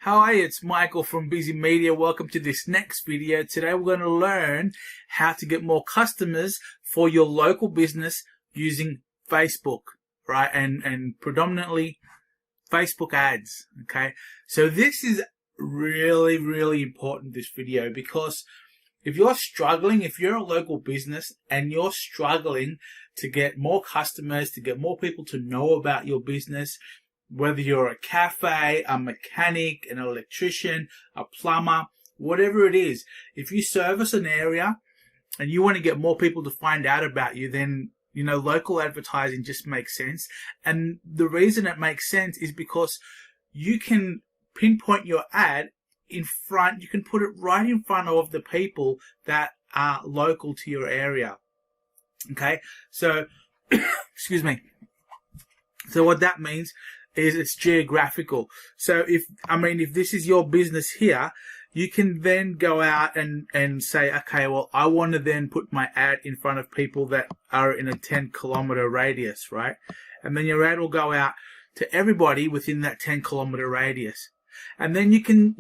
Hi, it's Michael from Busy Media. Welcome to this next video. Today we're going to learn how to get more customers for your local business using Facebook, right? And predominantly Facebook ads, okay? So this is really important, this video, because if you're struggling, if you're a local business and you're struggling to get more customers, to get more people to know about your business, whether you're a cafe, a mechanic, an electrician, a plumber, whatever it is, if you service an area and you want to get more people to find out about you, then, you know, local advertising just makes sense. And the reason it makes sense is because you can pinpoint your ad in front, you can put it right in front of the people that are local to your area. Okay, so, excuse me. So what that means is it's geographical. So if this is your business here, you can then go out and say, okay, well, I want to then put my ad in front of people that are in a 10-kilometer radius, right? And then your ad will go out to everybody within that 10-kilometer radius. And then you can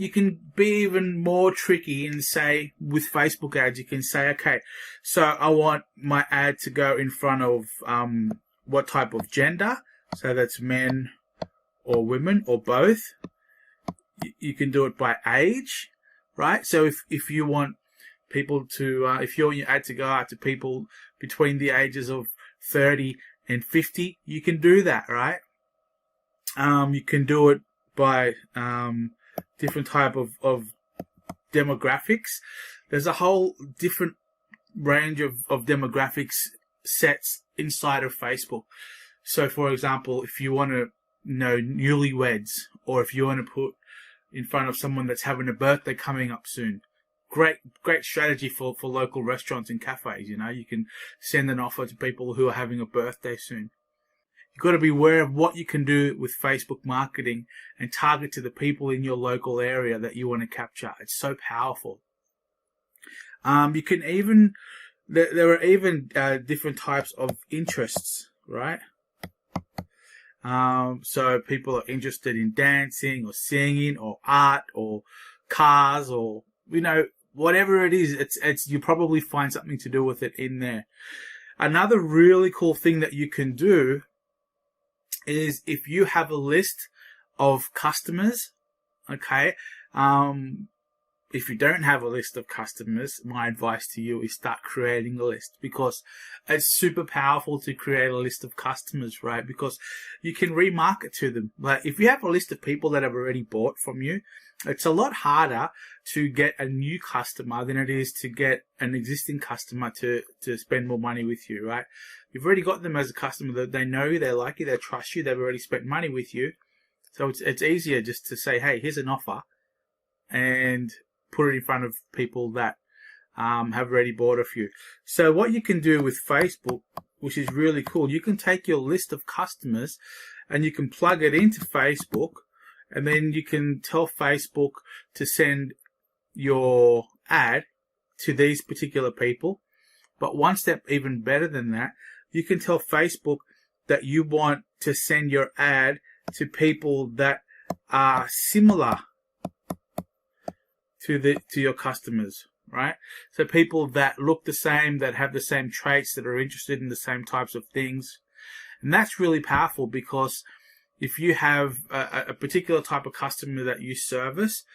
be even more tricky and say, with Facebook ads, you can say, okay, so I want my ad to go in front of what type of gender. So that's men or women or both. You can do it by age, right? So if you want people to, if you want your ad to go out to people between the ages of 30 and 50, you can do that, right? You can do it by different type of demographics. There's a whole different range of demographics sets inside of Facebook. So, for example, if you want to know newlyweds, or if you want to put in front of someone that's having a birthday coming up soon, great strategy for local restaurants and cafes. You know, you can send an offer to people who are having a birthday soon. You've got to be aware of what you can do with Facebook marketing and target to the people in your local area that you want to capture. It's so powerful. You can even, there are even different types of interests, right? So people are interested in dancing or singing or art or cars or, you know, whatever it is, it's you probably find something to do with it in there. Another really cool thing that you can do is if you have a list of customers, okay, if you don't have a list of customers, my advice to you is start creating a list, because it's super powerful to create a list of customers, right? Because you can remarket to them. Like if you have a list of people that have already bought from you, it's a lot harder to get a new customer than it is to get an existing customer to spend more money with you, right? You've already got them as a customer, that they know you, they like you, they trust you, they've already spent money with you. So it's easier just to say, hey, here's an offer, and put it in front of people that have already bought a few. So what you can do with Facebook, which is really cool, you can take your list of customers and you can plug it into Facebook, and then you can tell Facebook to send your ad to these particular people. But one step even better than that, you can tell Facebook that you want to send your ad to people that are similar to your customers, right? So people that look the same, that have the same traits, that are interested in the same types of things. And that's really powerful, because if you have a particular type of customer that you service,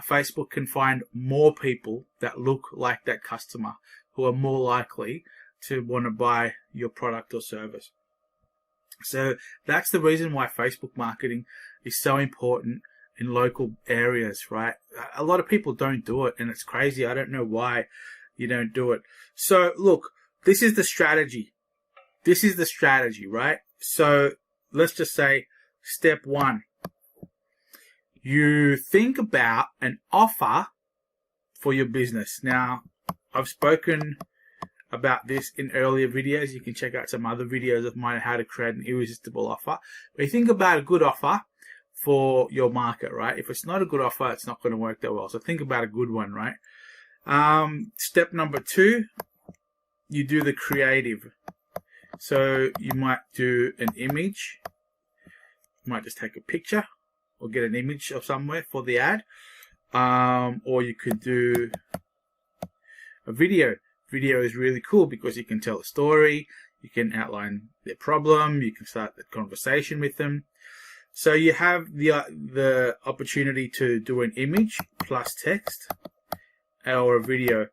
Facebook can find more people that look like that customer, who are more likely to want to buy your product or service. So that's the reason why Facebook marketing is so important in local areas, right? A lot of people don't do it, and it's crazy. I don't know why you don't do it. So look, this is the strategy. This is the strategy, right? So let's just say step one. You think about an offer for your business. Now, I've spoken about this in earlier videos. You can check out some other videos of mine on how to create an irresistible offer. But you think about a good offer for your market, right? If it's not a good offer, it's not going to work that well. So think about a good one, right? Step number two, you do the creative. So you might do an image. You might just take a picture or get an image of somewhere for the ad. Or you could do a video. Video is really cool because you can tell a story, you can outline their problem, you can start the conversation with them. So you have the opportunity to do an image plus text, or a video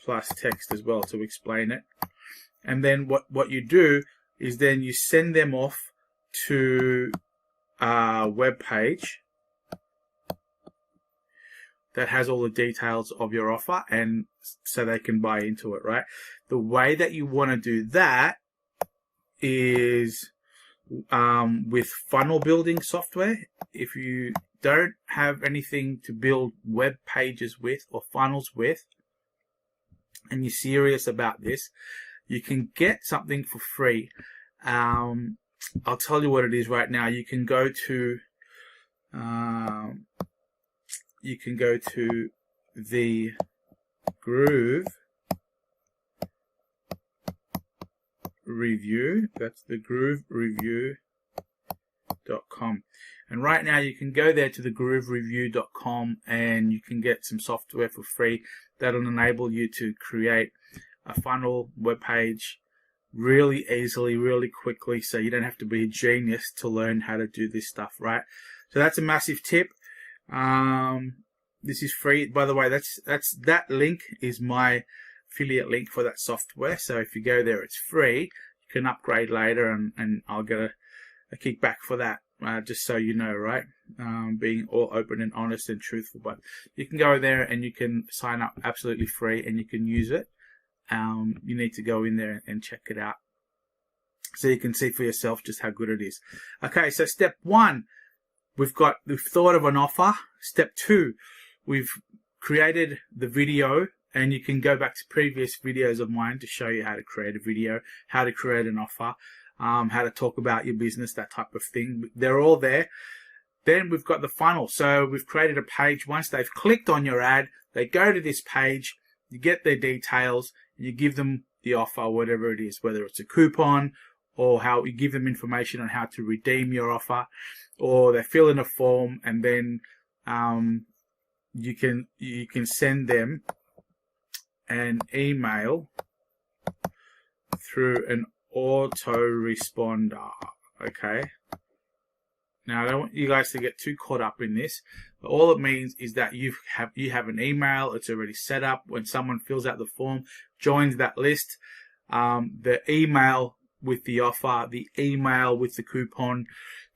plus text as well to explain it. And then what you do is then you send them off to a web page that has all the details of your offer, and so they can buy into it, right? The way that you want to do that is with funnel building software. If you don't have anything to build web pages with or funnels with, and you're serious about this, you can get something for free. I'll tell you what it is right now. You can go to the Groove Review. That's the groovereview.com. And right now you can go there to the groovereview.com and you can get some software for free that'll enable you to create a funnel web page really easily, really quickly, so you don't have to be a genius to learn how to do this stuff, right? So that's a massive tip. This is free, by the way. That link is my affiliate link for that software. So if you go there, it's free. You can upgrade later, and I'll get a kickback for that. Just so you know, right? Being all open and honest and truthful. But you can go there and you can sign up absolutely free, and you can use it. You need to go in there and check it out so you can see for yourself just how good it is. Okay, so step 1, we've thought of an offer. Step 2, we've created the video, and you can go back to previous videos of mine to show you how to create a video, how to create an offer, how to talk about your business, that type of thing. They're all there. Then we've got the funnel. So we've created a page. Once they've clicked on your ad, they go to this page, you get their details, and you give them the offer, whatever it is, whether it's a coupon, or how you give them information on how to redeem your offer, or they fill in a form, and then you can send them an email through an autoresponder. Okay. Now, I don't want you guys to get too caught up in this, but all it means is that you have an email. It's already set up. When someone fills out the form, joins that list, the email with the offer, the email with the coupon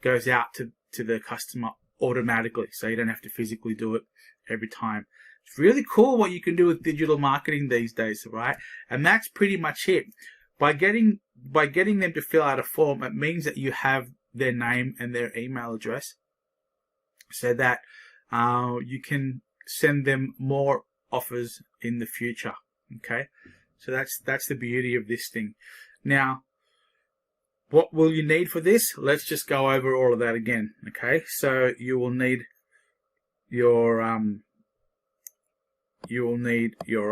goes out to the customer automatically, so you don't have to physically do it every time. It's really cool what you can do with digital marketing these days, right? And that's pretty much it. By getting them to fill out a form, it means that you have their name and their email address, so that you can send them more offers in the future. Okay, so that's the beauty of this thing. Now, what will you need for this? Let's just go over all of that again. Okay, so you will need your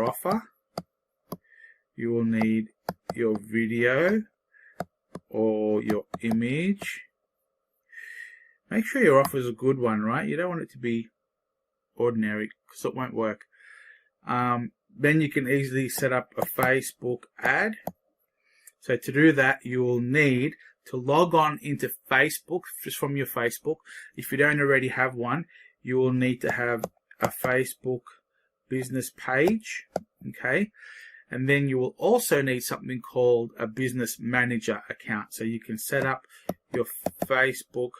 offer, you will need your video or your image. Make sure your offer is a good one, right? You don't want it to be ordinary because it won't work. Then you can easily set up a Facebook ad. So to do that, you will need to log on into Facebook, just from your Facebook. If you don't already have one, you will need to have a Facebook business page, okay? And then you will also need something called a business manager account. So you can set up your Facebook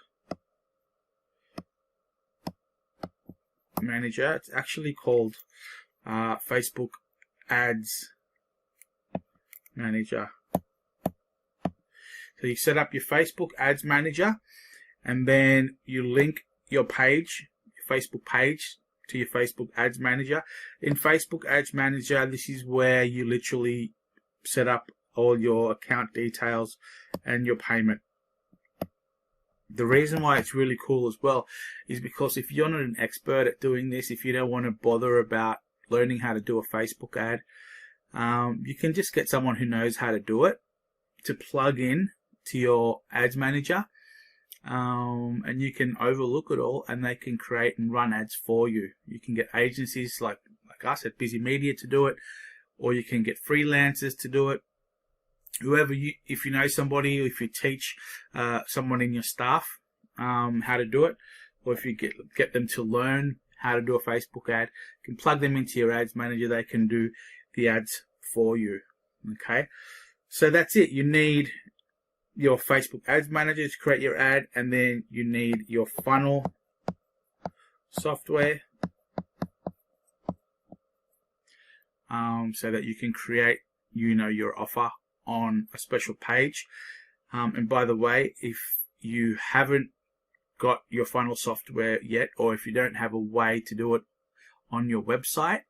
manager. It's actually called Facebook Ads Manager. So you set up your Facebook Ads Manager, and then you link your page, your Facebook page, to your Facebook Ads Manager. In Facebook Ads Manager, this is where you literally set up all your account details and your payment. The reason why it's really cool as well is because if you're not an expert at doing this, if you don't want to bother about learning how to do a Facebook ad, you can just get someone who knows how to do it to plug in to your Ads Manager. and you can overlook it all, and they can create and run ads for you. You can get agencies like us at Busy Media to do it, or you can get freelancers to do it. Whoever if you know somebody, if you teach someone in your staff how to do it, or if you get them to learn how to do a Facebook ad, you can plug them into your ads manager. They can do the ads for you. Okay, so that's it. You need your Facebook ads manager to create your ad, and then you need your funnel software so that you can create your offer on a special page. And by the way, if you haven't got your funnel software yet, or if you don't have a way to do it on your website,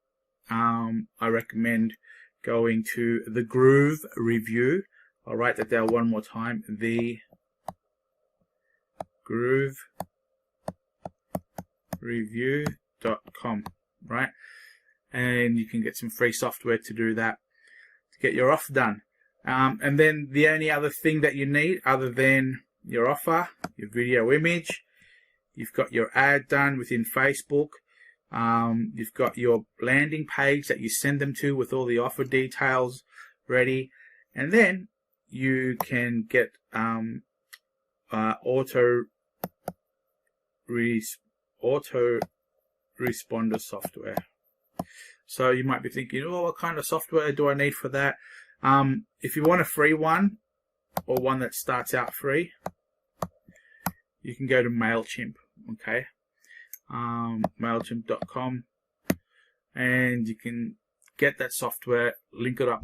I recommend going to the Groove Review. I'll write that down one more time. The Groove Review.com, right? And you can get some free software to do that, to get your offer done. And then the only other thing that you need, other than your offer, your video image, you've got your ad done within Facebook, you've got your landing page that you send them to with all the offer details ready, and then you can get auto responder software. So you might be thinking, oh, what kind of software do I need for that? If you want a free one, or one that starts out free, you can go to MailChimp, okay? MailChimp.com, and you can get that software, link it up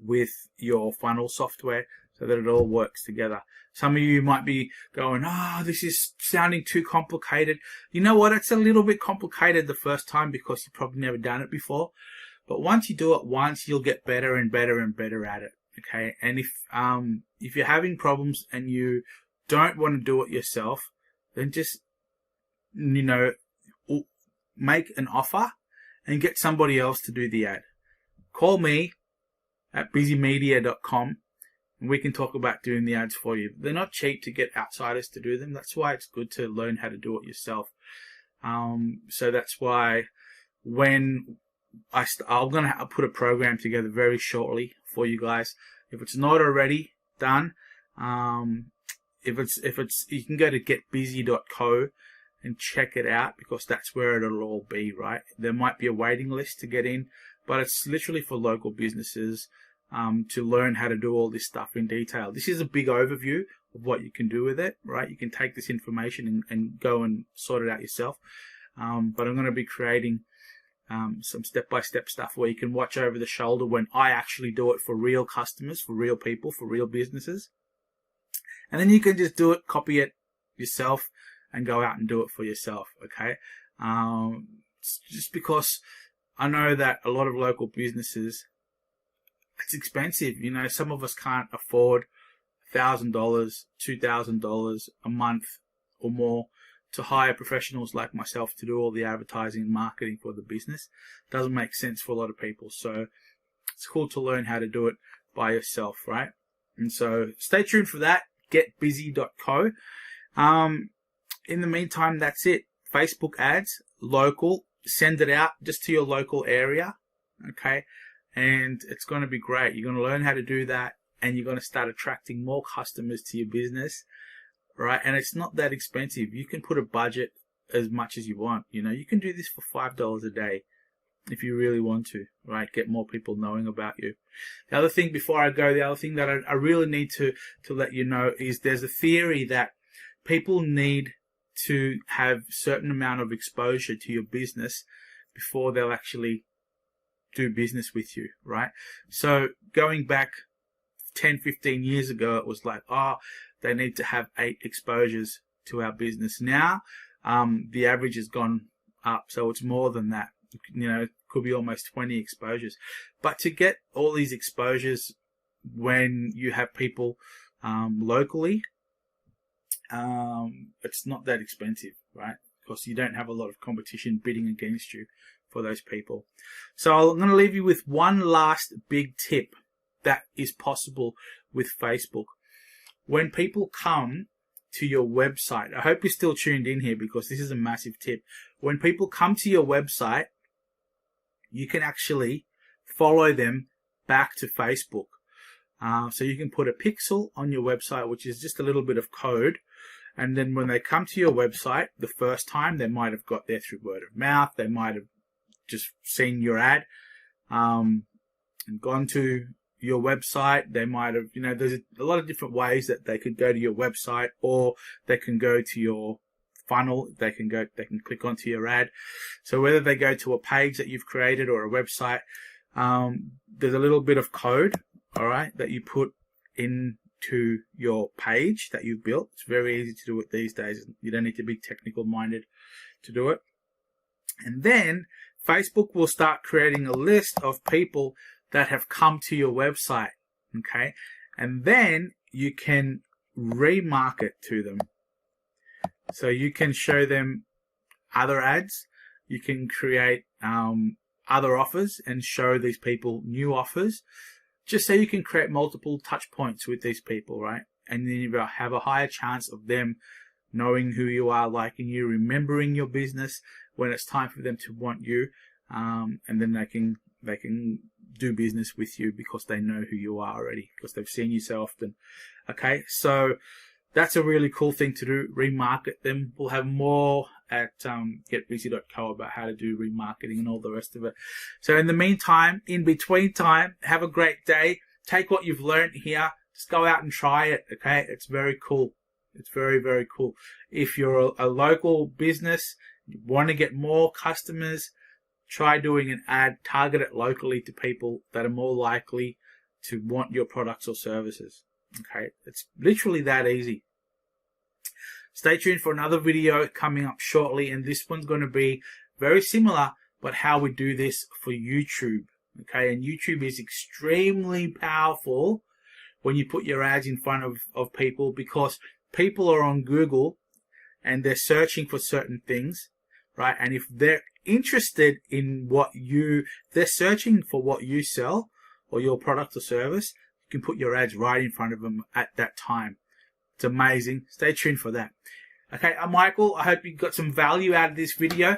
with your funnel software so that it all works together. Some of you might be going, this is sounding too complicated. You know what? It's a little bit complicated the first time because you've probably never done it before. But once you do it once, you'll get better and better and better at it. Okay. And if you're having problems and you don't want to do it yourself, then just, make an offer and get somebody else to do the ad. Call me at busymedia.com and we can talk about doing the ads for you. They're not cheap to get outsiders to do them. That's why it's good to learn how to do it yourself. So that's why when I'm going to put a program together very shortly for you guys. If it's not already done, if it's, you can go to getbusy.co and check it out, because that's where it'll all be, right? There might be a waiting list to get in, but it's literally for local businesses to learn how to do all this stuff in detail. This is a big overview of what you can do with it, right? You can take this information and go and sort it out yourself. But I'm going to be creating some step-by-step stuff where you can watch over the shoulder when I actually do it for real customers, for real people, for real businesses. And then you can just do it, copy it yourself, and go out and do it for yourself, okay? Just because I know that a lot of local businesses, it's expensive. Some of us can't afford $1,000, $2,000 a month or more to hire professionals like myself to do all the advertising and marketing for the business. Doesn't make sense for a lot of people. So it's cool to learn how to do it by yourself, right? And so stay tuned for that. Getbusy.co. In the meantime, that's it. Facebook ads, local, send it out just to your local area, okay? And it's going to be great. You're going to learn how to do that, and you're going to start attracting more customers to your business, right? And it's not that expensive. You can put a budget as much as you want. You can do this for $5 a day if you really want to, right? Get more people knowing about you. The other thing before I go, the other thing that I really need to let you know is there's a theory that people need to have certain amount of exposure to your business before they'll actually do business with you, right? So going back 10, 15 years ago, it was like, they need to have 8 exposures to our business. Now, the average has gone up, so it's more than that. It could be almost 20 exposures. But to get all these exposures when you have people locally, it's not that expensive, right? Because you don't have a lot of competition bidding against you for those people. So I'm going to leave you with one last big tip that is possible with Facebook. when people come to your website, I hope you're still tuned in here because this is a massive tip. When people come to your website, you can actually follow them back to Facebook. So you can put a pixel on your website, which is just a little bit of code. And then when they come to your website the first time, they might have got there through word of mouth. They might have just seen your ad and gone to your website. They might have, there's a lot of different ways that they could go to your website, or they can go to your funnel. They can click onto your ad. So whether they go to a page that you've created or a website, there's a little bit of code, all right, that you put into your page that you've built. It's very easy to do it these days. You don't need to be technical minded to do it. And then Facebook will start creating a list of people that have come to your website, okay? And then you can remarket to them. So you can show them other ads. You can create other offers and show these people new offers, just so you can create multiple touch points with these people, right? And then you have a higher chance of them knowing who you are, liking you, remembering your business when it's time for them to want you, and then they can do business with you because they know who you are already, because they've seen you so often. Okay, so that's a really cool thing to do, remarket them. We'll have more at getbusy.co about how to do remarketing and all the rest of it. So in the meantime, in between time, have a great day. Take what you've learned here. Just go out and try it, okay? It's very cool. It's very, very cool. If you're a local business, you want to get more customers, try doing an ad, target it locally to people that are more likely to want your products or services. Okay, it's literally that easy. Stay tuned for another video coming up shortly, and this one's going to be very similar, but how we do this for YouTube. Okay, and YouTube is extremely powerful when you put your ads in front of people, because people are on Google and they're searching for certain things, right? And if they're interested in they're searching for what you sell or your product or service, you can put your ads right in front of them at that time. It's amazing. Stay tuned for that. Okay, I'm Michael. I hope you got some value out of this video.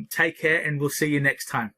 Take care, and we'll see you next time.